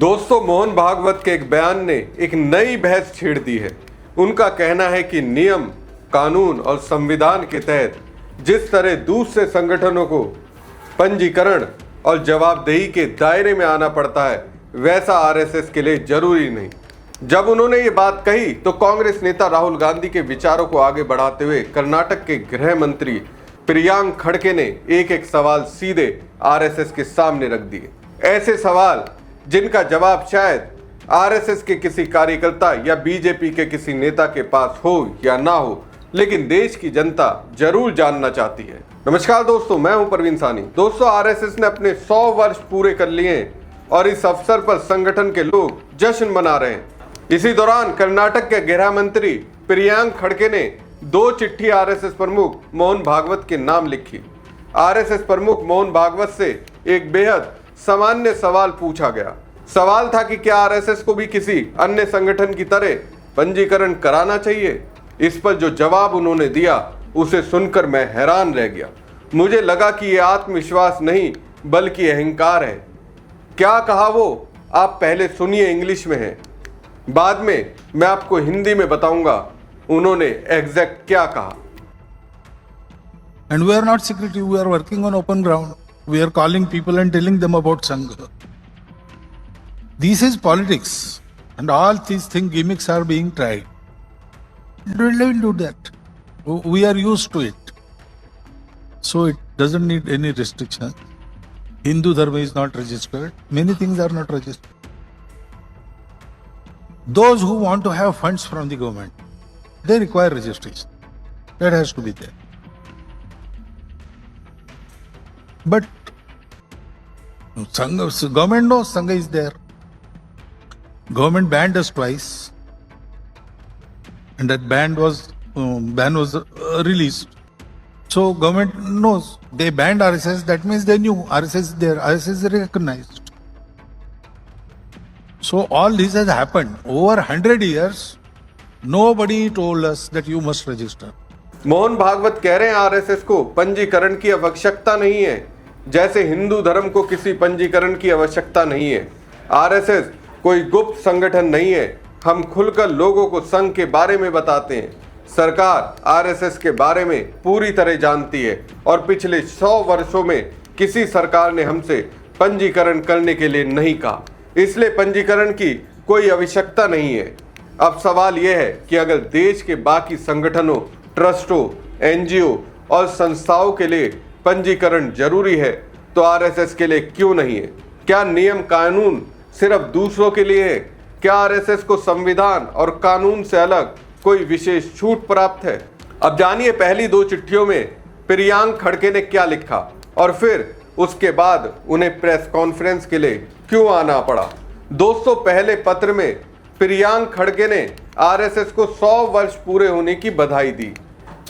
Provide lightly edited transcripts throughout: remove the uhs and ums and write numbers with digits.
दोस्तों, मोहन भागवत के एक बयान ने एक नई बहस छेड़ दी है। उनका कहना है कि नियम, कानून और संविधान के तहत जिस तरह दूसरे संगठनों को पंजीकरण और जवाबदेही के दायरे में आना पड़ता है, वैसा आरएसएस के लिए जरूरी नहीं। जब उन्होंने ये बात कही तो कांग्रेस नेता राहुल गांधी के विचारों को आगे बढ़ाते हुए कर्नाटक के गृह मंत्री प्रियांक खड़गे ने एक एक सवाल सीधे आरएसएस के सामने रख दिए। ऐसे सवाल जिनका जवाब शायद आरएसएस के किसी कार्यकर्ता या बीजेपी के किसी नेता के पास हो या ना हो, लेकिन देश की जनता जरूर जानना चाहती है। नमस्कार दोस्तों, मैं हूं परवीन सानी। दोस्तों, आरएसएस ने अपने 100 वर्ष पूरे कर लिए हैं और इस अवसर पर संगठन के लोग जश्न मना रहे हैं। इसी दौरान कर्नाटक के गृह मंत्री प्रियांक खड़गे ने 2 चिट्ठी आरएसएस प्रमुख मोहन भागवत के नाम लिखी। आरएसएस प्रमुख मोहन भागवत से एक बेहद सामान्य सवाल पूछा गया। सवाल था कि क्या आरएसएस को भी किसी अन्य संगठन की तरह पंजीकरण कराना चाहिए। इस पर जो जवाब उन्होंने दिया उसे सुनकर मैं हैरान रह गया। मुझे लगा कि यह आत्मविश्वास नहीं बल्कि अहंकार है। क्या कहा वो, आप पहले सुनिए, इंग्लिश में है, बाद में मैं आपको हिंदी में बताऊंगा उन्होंने एग्जैक्ट क्या कहा। And we are not secretive, we are working on open ground. We are calling people and telling them about Sangha. This is politics and all these gimmicks are being tried. We'll do that. We are used to it. So it doesn't need any restriction. Hindu Dharma is not registered. Many things are not registered. Those who want to have funds from the government, they require registration. That has to be there. But Sangha, government knows Sangha is there. Government banned us twice, and that ban was released. So government knows. They banned RSS. That means they knew RSS is there. RSS is recognized. So all this has happened over 100 years. Nobody told us that you must register. Mohan Bhagwat कह रहे हैं RSS को पंजीकरण की आवश्यकता नहीं है, जैसे हिंदू धर्म को किसी पंजीकरण की आवश्यकता नहीं है। आरएसएस कोई गुप्त संगठन नहीं है। हम खुलकर लोगों को संघ के बारे में बताते हैं। सरकार आरएसएस के बारे में पूरी तरह जानती है और पिछले 100 वर्षों में किसी सरकार ने हमसे पंजीकरण करने के लिए नहीं कहा, इसलिए पंजीकरण की कोई आवश्यकता नहीं है। अब सवाल यह है कि अगर देश के बाकी संगठनों, ट्रस्टों, एनजीओ और संस्थाओं के लिए पंजीकरण जरूरी है तो आरएसएस के लिए क्यों नहीं है? क्या नियम कानून सिर्फ दूसरों के लिए है? क्या आरएसएस को संविधान और कानून से अलग कोई विशेष छूट प्राप्त है? अब जानिए पहली 2 चिट्ठियों में प्रियांक खड़गे ने क्या लिखा और फिर उसके बाद उन्हें प्रेस कॉन्फ्रेंस के लिए क्यों आना पड़ा। दोस्तों, पहले पत्र में प्रियांक खड़गे ने आरएसएस को 100 वर्ष पूरे होने की बधाई दी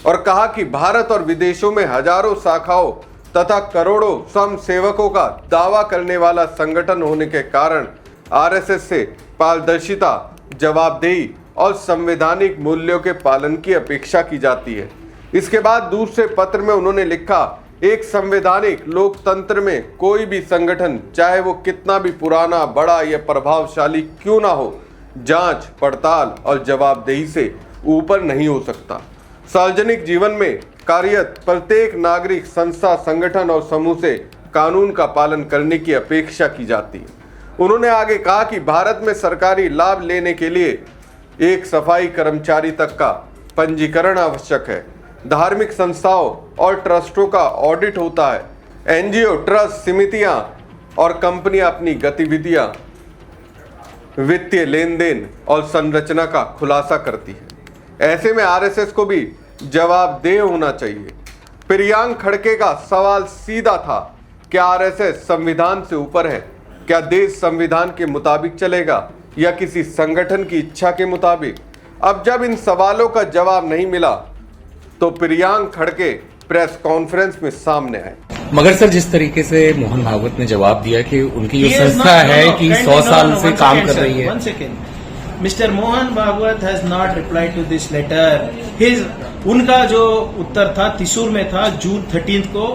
और कहा कि भारत और विदेशों में हजारों शाखाओं तथा करोड़ों स्वयंसेवकों का दावा करने वाला संगठन होने के कारण आरएसएस से पारदर्शिता, जवाबदेही और संवैधानिक मूल्यों के पालन की अपेक्षा की जाती है। इसके बाद दूसरे पत्र में उन्होंने लिखा, एक संवैधानिक लोकतंत्र में कोई भी संगठन, चाहे वो कितना भी पुराना, बड़ा या प्रभावशाली क्यों ना हो, जांच, पड़ताल और जवाबदेही से ऊपर नहीं हो सकता। सार्वजनिक जीवन में कार्यरत प्रत्येक नागरिक, संस्था, संगठन और समूह से कानून का पालन करने की अपेक्षा की जाती है। उन्होंने आगे कहा कि भारत में सरकारी लाभ लेने के लिए एक सफाई कर्मचारी तक का पंजीकरण आवश्यक है। धार्मिक संस्थाओं और ट्रस्टों का ऑडिट होता है। एनजीओ, ट्रस्ट, समितियां और कंपनियां अपनी गतिविधियां, वित्तीय लेन देन और संरचना का खुलासा करती है। ऐसे में आरएसएस को भी जवाबदेह होना चाहिए। प्रियांक खड़गे का सवाल सीधा था, क्या आरएसएस संविधान से ऊपर है? क्या देश संविधान के मुताबिक चलेगा या किसी संगठन की इच्छा के मुताबिक? अब जब इन सवालों का जवाब नहीं मिला तो प्रियांक खड़गे प्रेस कॉन्फ्रेंस में सामने आए। मगर सर, जिस तरीके से मोहन भागवत ने जवाब दिया कि उनकी जो संस्था है कि 100 साल से काम कर रही है। Mister Mohan Bhagwat has not replied to this letter. उनका जो उत्तर था त्रिशूल में था जून 13 को,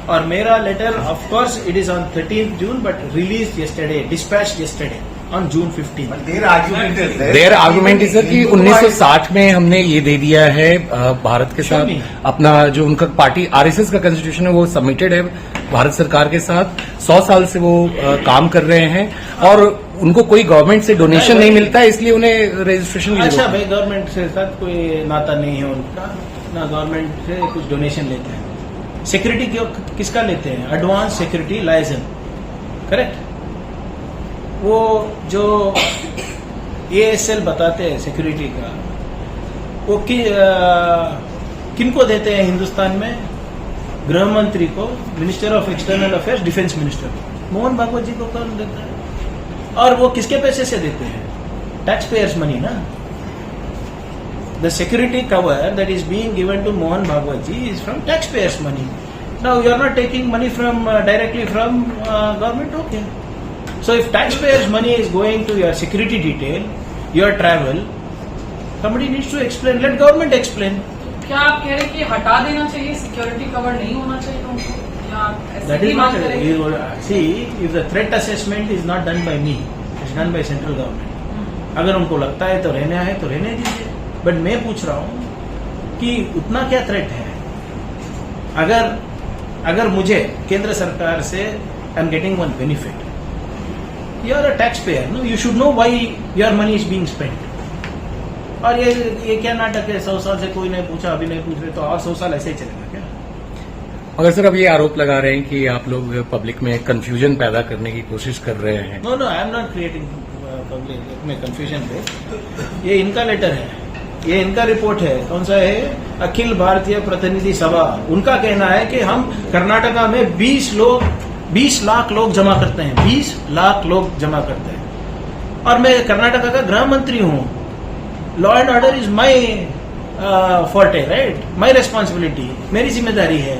और मेरा letter of course it is on 13 June but release yesterday, dispatch yesterday. on June 15. Their argument is sir कि 1960 में हमने ये दे दिया है भारत के साथ अपना जो उनका पार्टी आरएसएस का कॉन्स्टिट्यूशन है वो सबमिटेड है भारत सरकार के साथ। 100 साल से वो काम कर रहे हैं और उनको कोई गवर्नमेंट से डोनेशन नहीं मिलता है, इसलिए उन्हें रजिस्ट्रेशन। अच्छा भाई, गवर्नमेंट से साथ कोई नाता नहीं है उनका, ना गवर्नमेंट से कुछ डोनेशन लेते हैं। सिक्योरिटी किसका लेते हैं? Advance security license, correct. वो जो ASL बताते हैं सिक्योरिटी का, वो किनको देते हैं हिंदुस्तान में? गृह मंत्री को, minister of external affairs, defence minister को। मोहन भागवत जी को कौन देता है? और वो किसके पैसे से देते हैं? टैक्स पेयर्स मनी ना। The security cover that is being given to Mohan Bhagwat ji is from tax payers money. Now you are not taking money from directly from government, okay. So if taxpayers' money is going to your security detail, your travel, somebody needs to explain. Let government explain. क्या आप कह रहे हैं कि हटा देना चाहिए, security cover नहीं होना चाहिए उनको, या That ऐसी is बात not. करेंगे? See, if the threat assessment is not done by me, it's done by central government. अगर उनको लगता है तो रहने आए तो रहने दीजिए, बट मैं पूछ रहा हूँ कि उतना क्या थ्रेट है? अगर मुझे केंद्र सरकार से I am getting one benefit, you are a taxpayer, no? You should know why your money is being spent. और ये क्या नाटक है? 100 साल से कोई नहीं पूछा, अभी नहीं पूछ रहे, तो और 100 साल ऐसे ही चलेगा क्या? मगर सर अब ये आरोप लगा रहे हैं कि आप लोग पब्लिक में कंफ्यूजन पैदा करने की कोशिश कर रहे हैं। No, I am not creating public में कंफ्यूजन पे। ये इनका लेटर है, ये इनका रिपोर्ट है। कौन सा है? अखिल भारतीय प्रतिनिधि सभा। उनका कहना है कि हम कर्नाटका में 20 लाख लोग जमा करते हैं, 20 लाख लोग जमा करते हैं। और मैं कर्नाटका का गृह मंत्री हूं। Law and order is my forte, right? My responsibility, मेरी जिम्मेदारी है।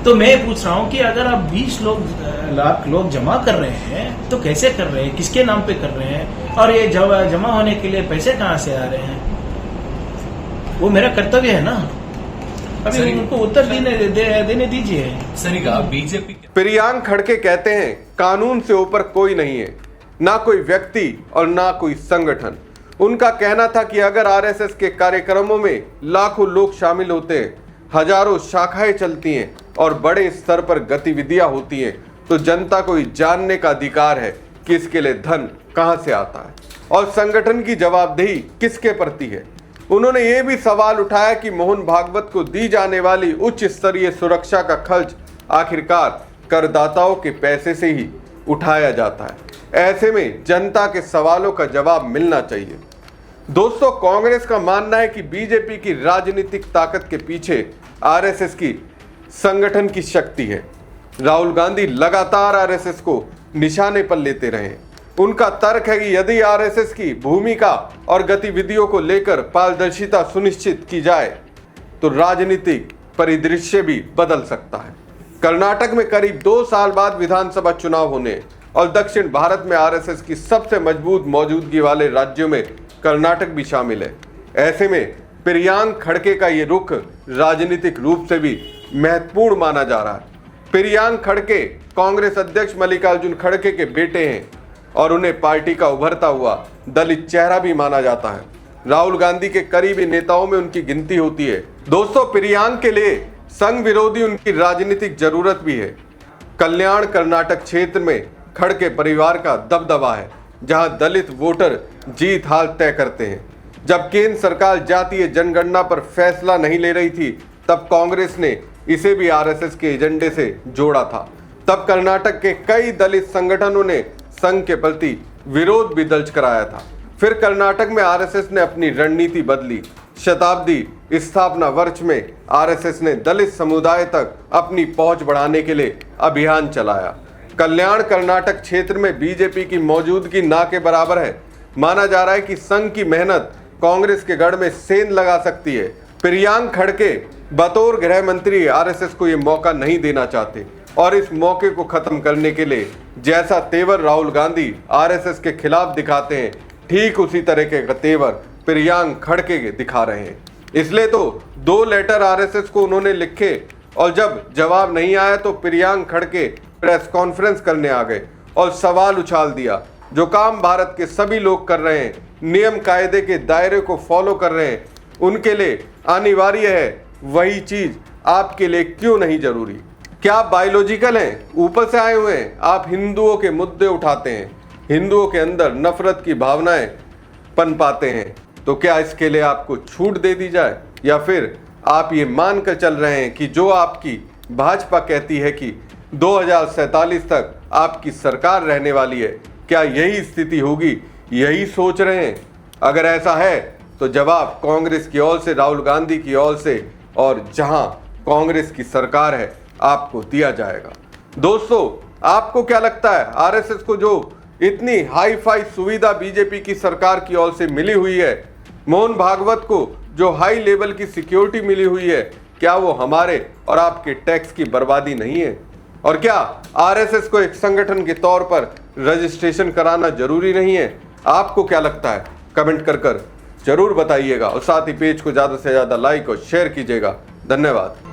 तो मैं पूछ रहा हूं कि अगर आप 20 लाख लोग जमा कर रहे हैं तो कैसे कर रहे हैं, किसके नाम पे कर रहे हैं, और ये जमा होने के लिए पैसे कहां से आ रहे हैं? वो मेरा कर्तव्य है ना। अभी उनको उत्तर देने दीजिए। सरिका बीजेपी प्रियांक खड़के कहते हैं कानून से ऊपर कोई नहीं है, ना कोई व्यक्ति और ना कोई संगठन। उनका कहना था कि अगर आरएसएस के कार्यक्रमों में लाखों लोग शामिल होते हैं, हजारों शाखाएं चलती हैं और बड़े स्तर पर गतिविधियां होती हैं, तो जनता को जानने का अधिकार है कि इसके लिए धन कहां से आता है और संगठन की जवाबदेही किसके प्रति है। उन्होंने ये भी सवाल उठाया कि मोहन भागवत को दी जाने वाली उच्च स्तरीय सुरक्षा का खर्च आखिरकार करदाताओं के पैसे से ही उठाया जाता है। ऐसे में जनता के सवालों का जवाब मिलना चाहिए। दोस्तों, कांग्रेस का मानना है कि बीजेपी की राजनीतिक ताकत के पीछे आरएसएस की संगठन की शक्ति है। राहुल गांधी लगातार आरएसएस को निशाने पर लेते रहे। उनका तर्क है कि यदि आरएसएस की भूमिका और गतिविधियों को लेकर पारदर्शिता सुनिश्चित की जाए तो राजनीतिक परिदृश्य भी बदल सकता है। कर्नाटक में करीब 2 साल बाद विधानसभा चुनाव होने और दक्षिण भारत में आरएसएस की सबसे मजबूत मौजूदगी वाले राज्यों में कर्नाटक भी शामिल है। ऐसे में प्रियांक खड़के का ये रुख राजनीतिक रूप से भी महत्वपूर्ण माना जा रहा है। प्रियांक खड़के कांग्रेस अध्यक्ष मल्लिकार्जुन खड़गे के बेटे हैं और उन्हें पार्टी का उभरता हुआ दलित चेहरा भी माना जाता है। राहुल गांधी के करीबी नेताओं में उनकी गिनती होती है। दोस्तों, प्रियांक के लिए संघ विरोधी उनकी राजनीतिक जरूरत भी है। कल्याण कर्नाटक क्षेत्र में खड़के परिवार का दबदबा है, जहां दलित वोटर जीत हाल तय करते हैं। जब केंद्र सरकार जातीय जनगणना पर फैसला नहीं ले रही थी, तब कांग्रेस ने इसे भी आरएसएस के एजेंडे से जोड़ा था। तब कर्नाटक के कई दलित संगठनों ने संघ के प्रति विरोध भी दर्ज कराया था। फिर कर्नाटक में आरएसएस ने अपनी रणनीति बदली। शताब्दी स्थापना वर्ष में आरएसएस ने दलित समुदाय तक अपनी पहुंच बढ़ाने के लिए अभियान चलाया। कल्याण कर्नाटक क्षेत्र में बीजेपी की मौजूदगी ना के बराबर है। माना जा रहा है कि संघ की मेहनत कांग्रेस के गढ़ में सेंध लगा सकती है। प्रियांक खड़के बतौर गृह मंत्री आरएसएस को यह मौका नहीं देना चाहते और इस मौके को खत्म करने के लिए जैसा तेवर राहुल गांधी आरएसएस के खिलाफ दिखाते हैं, ठीक उसी तरह के तेवर प्रियांक खड़के दिखा रहे हैं। इसलिए तो 2 लेटर आरएसएस को उन्होंने लिखे और जब जवाब नहीं आया तो प्रियांक खड़के प्रेस कॉन्फ्रेंस करने आ गए और सवाल उछाल दिया जो काम भारत के सभी लोग कर रहे हैं, नियम कायदे के दायरे को फॉलो कर रहे हैं, उनके लिए अनिवार्य है, वही चीज आपके लिए क्यों नहीं जरूरी? क्या आप बायोलॉजिकल हैं, ऊपर से आए हुए हैं? आप हिंदुओं के मुद्दे उठाते हैं, हिंदुओं के अंदर नफरत की भावनाएं पनपाते हैं, तो क्या इसके लिए आपको छूट दे दी जाए? या फिर आप ये मानकर चल रहे हैं कि जो आपकी भाजपा कहती है कि 2047 तक आपकी सरकार रहने वाली है, क्या यही स्थिति होगी? यही सोच रहे हैं? अगर ऐसा है तो जवाब कांग्रेस की ओर से, राहुल गांधी की ओर से और जहां कांग्रेस की सरकार है आपको दिया जाएगा। दोस्तों, आपको क्या लगता है, आरएसएस को जो इतनी हाई फाई सुविधा बीजेपी की सरकार की ओर से मिली हुई है, मोहन भागवत को जो हाई लेवल की सिक्योरिटी मिली हुई है, क्या वो हमारे और आपके टैक्स की बर्बादी नहीं है? और क्या आरएसएस को एक संगठन के तौर पर रजिस्ट्रेशन कराना जरूरी नहीं है? आपको क्या लगता है? कमेंट कर जरूर बताइएगा और साथ ही पेज को ज्यादा से ज्यादा लाइक और शेयर कीजिएगा। धन्यवाद।